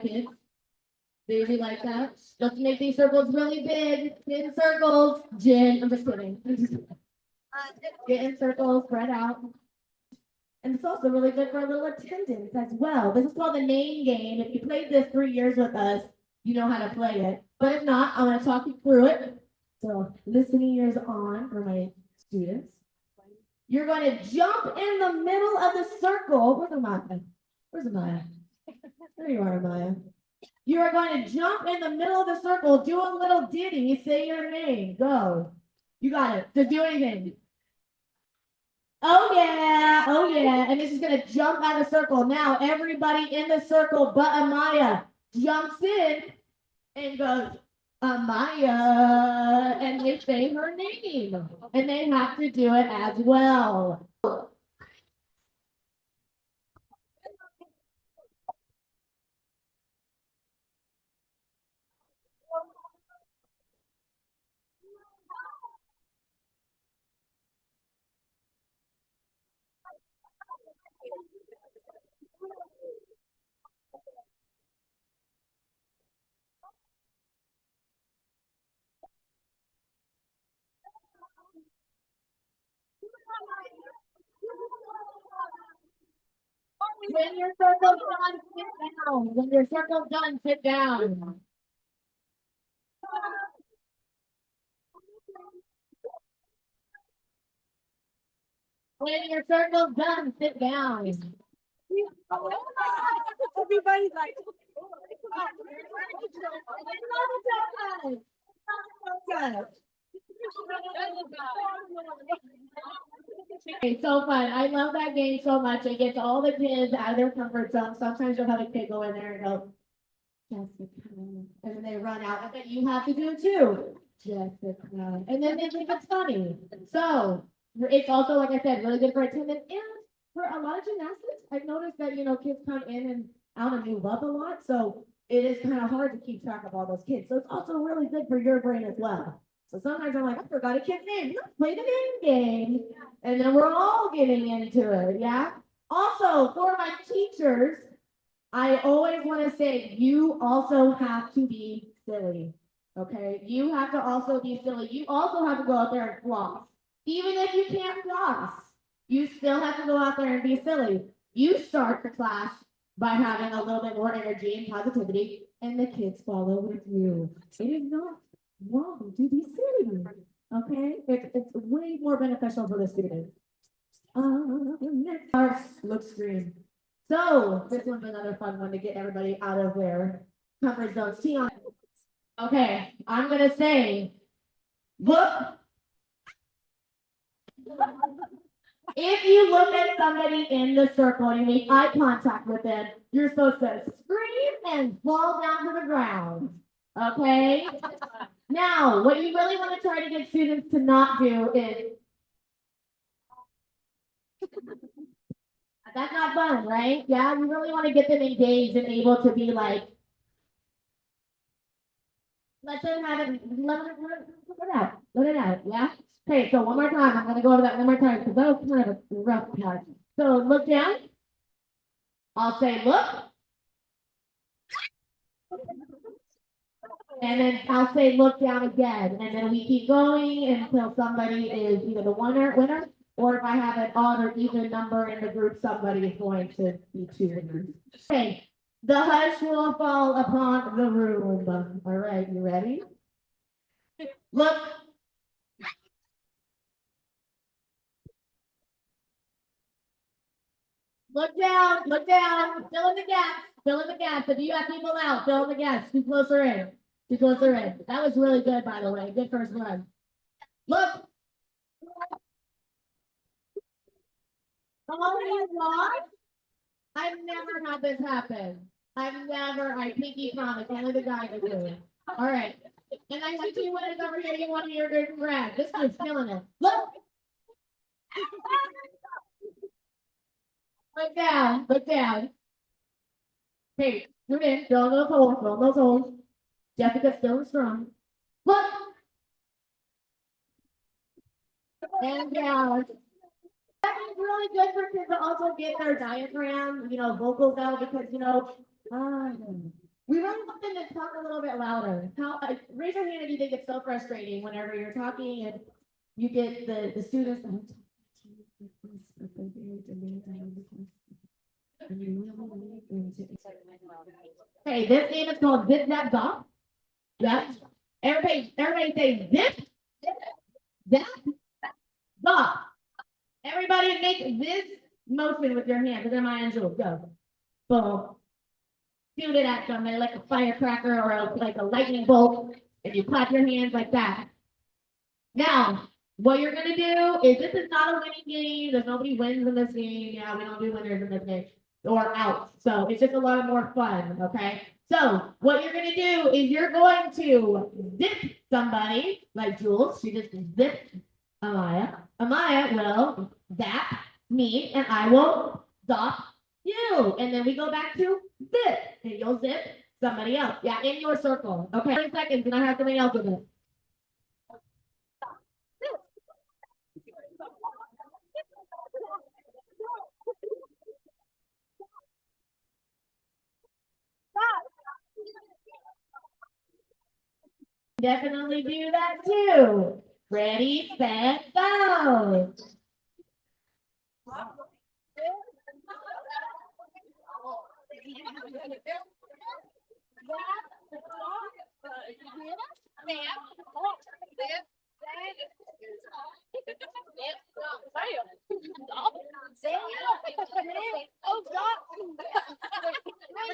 Kids, they usually like that. Let's make these circles really big. Get in circles. Jen, I'm just kidding. Get in circles, spread out. And it's also really good for a little attendance as well. This is called the name game. If you played this 3 years with us, you know how to play it. But if not, I'm going to talk you through it. So listening ears on for my students. You're going to jump in the middle of the circle. Where's Amaya? Where's Amaya? There you are, Amaya. You are going to jump in the middle of the circle, do a little ditty, say your name. Go. You got it. Just do anything. Oh yeah, oh yeah. And this is gonna jump out of the circle. Now everybody in the circle but Amaya jumps in and goes, Amaya, and they say her name. And they have to do it as well. When your circle's done, sit down. When your circle's done, sit down. When your circle's done, sit down. Everybody's like, it's so fun. I love that game so much. It gets all the kids out of their comfort zone. Sometimes you'll have a kid go in there and go, Jessica, and then they run out. I bet you have to do it too. Jessica. And then they think it's funny. So it's also, like I said, really good for attendance and for a lot of gymnastics. I've noticed that, kids come in and out and move up a lot. So it is kind of hard to keep track of all those kids. So it's also really good for your brain as well. So sometimes I'm like, I forgot a kid's name. Let's play the name game. And then we're all getting into it. Yeah. Also, for my teachers, I always want to say you also have to be silly. Okay. You have to also be silly. You also have to go out there and floss. Even if you can't floss, you still have to go out there and be silly. You start the class by having a little bit more energy and positivity, and the kids follow with you. It is not wrong to be silly. Okay? It's way more beneficial for the students. Next, our look screen. So this one's another fun one to get everybody out of their comfort zones. Tion. Okay, I'm gonna say, look. If you look at somebody in the circle and you make eye contact with them, you're supposed to scream and fall down to the ground. Okay? Now, what you really want to try to get students to not do is that's not fun, right? Yeah, you really want to get them engaged and able to be like, let them have it, let it out, let it out, yeah? Okay, so one more time, I'm gonna go over that one more time because that was kind of a rough part. So look down. I'll say look. And then I'll say look down again. And then we keep going until somebody is either the winner, or if I have an odd or even number in the group, somebody is going to be two winners. Okay, the hush will fall upon the room. All right, you ready? Look. Look down, fill in the gaps, fill in the gaps. If you have people out, fill in the gaps. Too closer in, too closer in. That was really good, by the way. Good first run. Look. Oh, you what? I've never had this happen. I pinky promise, only the guy can do it. All right. And I see two winners over here. You want to hear good friend. This one's killing it. Look. Look down, look down. Hey, zoom in, fill those holes. Jessica's still strong. Look. And down. That is really good for kids to also get their diaphragm, vocals out because, and talk a little bit louder. Raise your hand if you think it's so frustrating whenever you're talking and you get the students. Okay, this game is called Zip Zap Zop. Yep. Everybody say zip, zap, zop. Everybody make this motion with your hands. Look at my and Jules. Go. Boom. Shoot it at somebody like a firecracker or like a lightning bolt. And you clap your hands like that. Now, what you're gonna do is this is not a winning game. There's nobody wins in this game. Yeah, we don't do winners in this game or out. So it's just a lot more fun. Okay. So what you're gonna do is you're going to zip somebody like Jules. She just zipped Amaya. Amaya will zap me, and I will zop you. And then we go back to zip, and you'll zip somebody else. Yeah, in your circle. Okay. 30 seconds, and I have something else with it. Definitely do that too. Ready, set, go.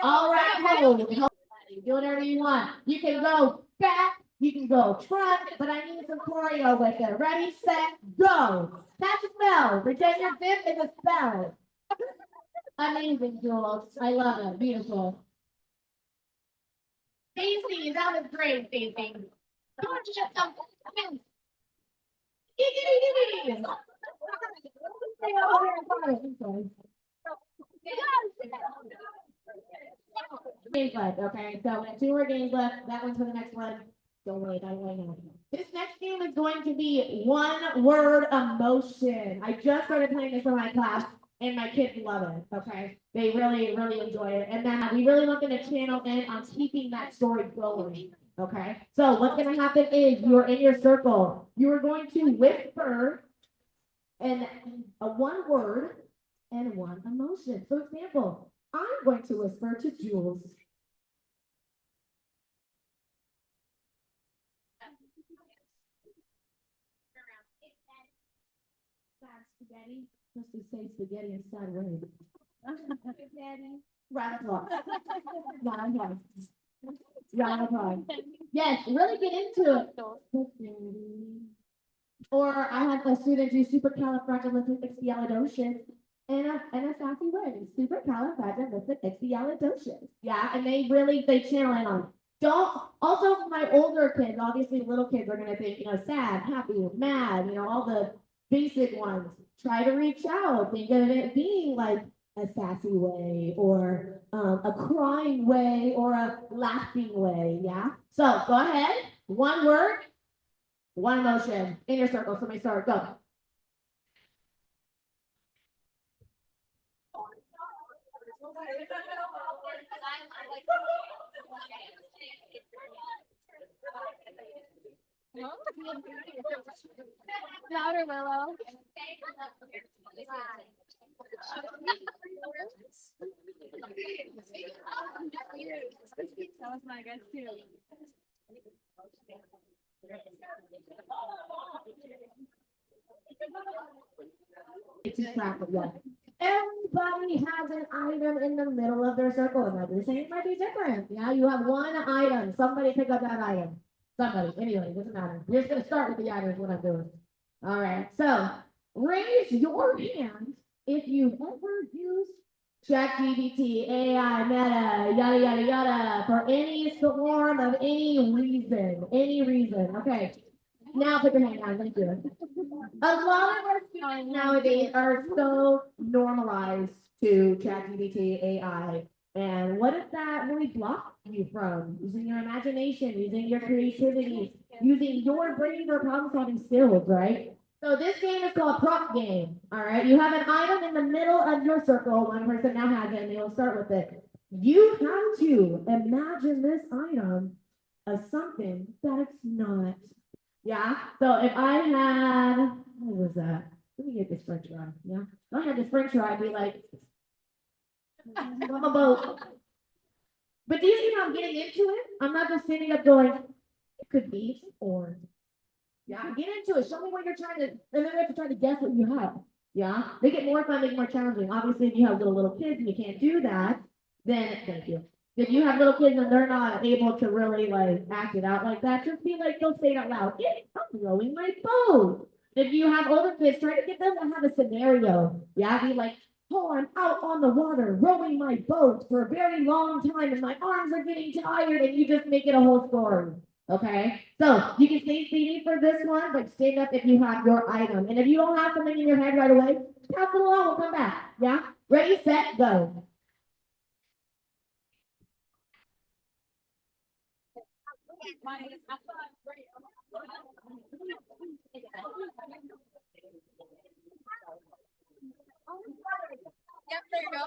All right, hold. Do whatever you want. You can go back, you can go front, but I need some choreo with it. Ready, set, go. That's a spell. Pretend your fifth is a spell. Amazing, Jules. I love it. Beautiful. Stacey, that was great, Stacey. Come on, just come in. Games left, okay? So we have 2 more games left. That one's for the next one. Don't worry, don't worry. This next game is going to be one word emotion. I just started playing this for my class, and my kids love it, okay? They really, really enjoy it. And then we really want them to channel in on keeping that story going, okay? So what's going to happen is you're in your circle. You are going to whisper and a one word and one emotion. For example, I'm going to whisper to Jules. Spaghetti. Must be say spaghetti inside word. Spaghetti. Round of applause. Round of applause. Round of applause. Yes, really get into it. Or I had a student do supercalifragilisticexpialidocious in a sassy way. Supercalifragilisticexpialidocious. Yeah, and they channel in on it. Don't also my older kids, obviously little kids are gonna think, sad, happy, mad, all the basic ones. Try to reach out. Think of it being like a sassy way or a crying way or a laughing way. Yeah. So go ahead. One word, one emotion in your circle. Somebody start. Go. Louder, Willow. That was my guess too. Everybody has an item in the middle of their circle. It might be the same, it might be different. Yeah, you have one item. Somebody pick up that item. Somebody, anyway, doesn't matter. We're just gonna start with the item is what I'm doing. All right, so raise your hand if you've ever used ChatGPT, AI, Meta, yada yada yada, for any form of any reason. Okay. Now put your hand down. Thank you. A lot of our students nowadays are so normalized to ChatGPT, AI. And what does that really block you from? Using your imagination, using your creativity, using your brain for problem solving skills, right? So this game is called prop game. All right. You have an item in the middle of your circle. One person now has it, and they'll start with it. You have to imagine this item as something that it's not. Yeah. So if I had, what was that? Let me get this French fry. Yeah. If I had this French fry, I'd be like, I'm a boat. But do you see how I'm getting into it? I'm not just sitting up going, it could be or yeah, get into it. Show me what you're trying to, and then we have to try to guess what you have. Yeah, make it more fun, make it more challenging. Obviously, if you have little kids and you can't do that, then thank you. If you have little kids and they're not able to really like act it out like that, just be like, don't say it out loud. Yeah, I'm rowing my boat. If you have older kids, try to get them to have a scenario. Yeah, be like, oh, I'm out on the water rowing my boat for a very long time and my arms are getting tired, and you just make it a whole story. Okay, so you can stay seated for this one, but stand up if you have your item. And if you don't have something in your head right away, pass it along, we'll come back. Yeah? Ready, set, go. Yep, there you go.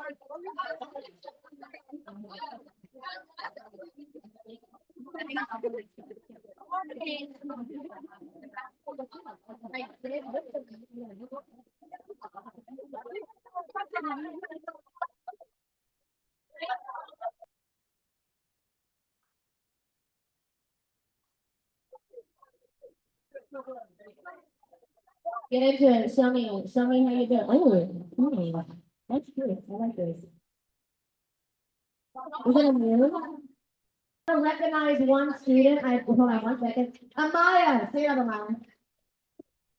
Get into it. Show me how you do it. That's good. I like this. We're gonna move. I recognize one student. Hold on one second. Amaya, say that, Amaya.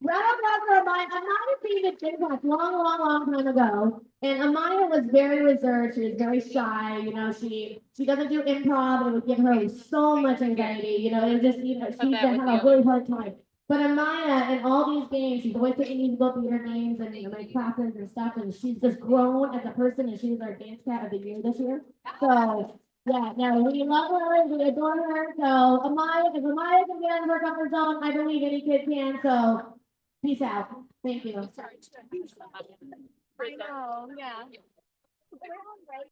Round up for Amaya. Amaya seen this gym class long time ago. And Amaya was very reserved. She was very shy. You know, she doesn't do improv. It would give her so much anxiety. You know, it was just, you know, she had a really hard time. But Amaya, in all these games, she's always taking musical theater games and you know, like classes and stuff. And she's just grown as a person. And she was our dance cat of the year this year. So yeah, no, we love her, we adore her. So Amaya, if Amaya can get out of her comfort zone, I believe any kid can. So peace out. Thank you. Sorry. I know, yeah.